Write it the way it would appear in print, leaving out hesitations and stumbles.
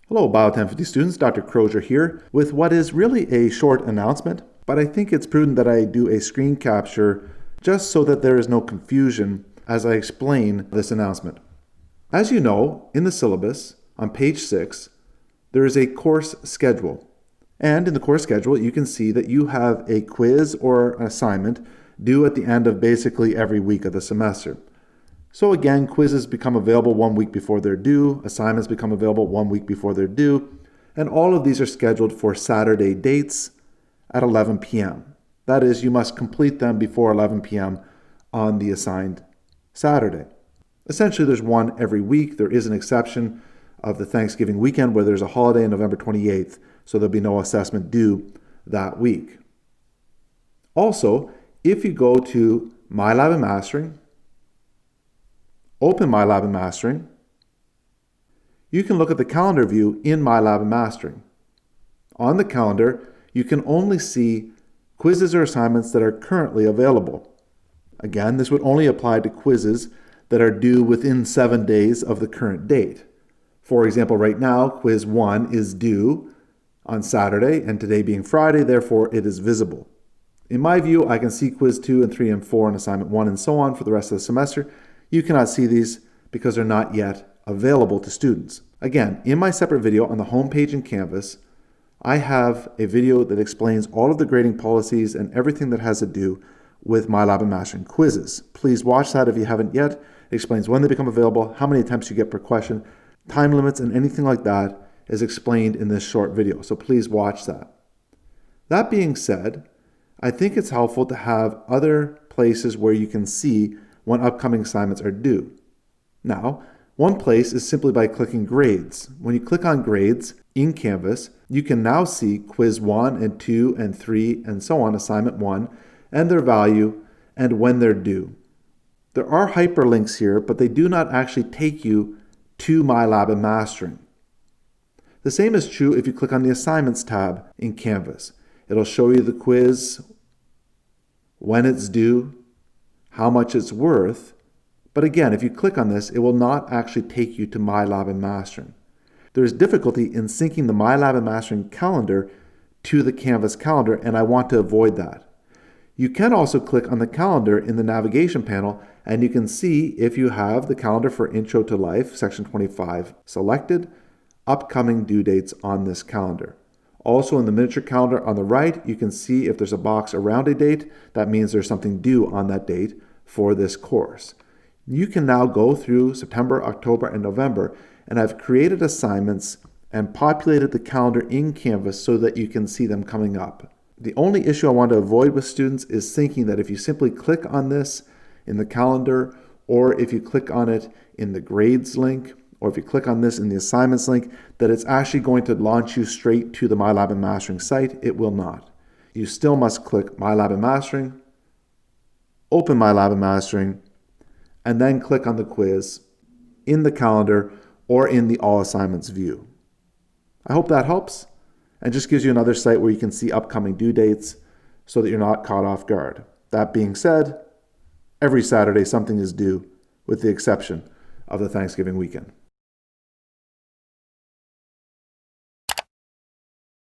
Hello, Bio 1050 students. Dr. Crozier here with what is really a short announcement, but I think it's prudent that I do a screen capture just so that there is no confusion as I explain this announcement. As you know, in the syllabus on page 6, there is a course schedule. And in the course schedule, you can see that you have a quiz or an assignment due at the end of basically every week of the semester. So again, quizzes become available 1 week before they're due, assignments become available 1 week before they're due, and all of these are scheduled for Saturday dates at 11 p.m. That is, you must complete them before 11 p.m. on the assigned Saturday. Essentially, there's one every week. There is an exception of the Thanksgiving weekend where there's a holiday on November 28th, so there'll be no assessment due that week. Also, if you go to MyLab and Mastering, open MyLab and Mastering, you can look at the calendar view in MyLab and Mastering. On the calendar, you can only see quizzes or assignments that are currently available. Again, this would only apply to quizzes that are due within 7 days of the current date. For example, right now, quiz 1 is due on Saturday, and today being Friday, therefore it is visible. In my view, I can see quiz 2 and 3 and 4 and assignment 1 and so on for the rest of the semester. You cannot see these because they're not yet available to students. Again, in my separate video on the home page in Canvas, I have a video that explains all of the grading policies and everything that has to do with MyLab and Mastering quizzes. Please watch that if you haven't yet. It explains when they become available, how many attempts you get per question, time limits, and anything like that is explained in this short video. So please watch that. That being said, I think it's helpful to have other places where you can see when upcoming assignments are due. Now, one place is simply by clicking Grades. When you click on Grades in Canvas, you can now see quiz 1 and 2 and 3 and so on, assignment 1, and their value and when they're due. There are hyperlinks here, but they do not actually take you to MyLab and Mastering. The same is true if you click on the Assignments tab in Canvas. It'll show you the quiz, when it's due, how much it's worth, but again, if you click on this, it will not actually take you to MyLab and Mastering. There is difficulty in syncing the MyLab and Mastering calendar to the Canvas calendar, and I want to avoid that. You can also click on the calendar in the navigation panel, and you can see if you have the calendar for Intro to Life, section 25 selected, upcoming due dates on this calendar. Also in the miniature calendar on the right, you can see if there's a box around a date, that means there's something due on that date for this course. You can now go through September, October, and November, and I've created assignments and populated the calendar in Canvas so that you can see them coming up. The only issue I want to avoid with students is thinking that if you simply click on this in the calendar, or if you click on it in the grades link, or if you click on this in the assignments link, that it's actually going to launch you straight to the MyLab and Mastering site. It will not. You still must click MyLab and Mastering, open MyLab and Mastering, and then click on the quiz in the calendar or in the All Assignments view. I hope that helps and just gives you another site where you can see upcoming due dates so that you're not caught off guard. That being said, every Saturday something is due with the exception of the Thanksgiving weekend.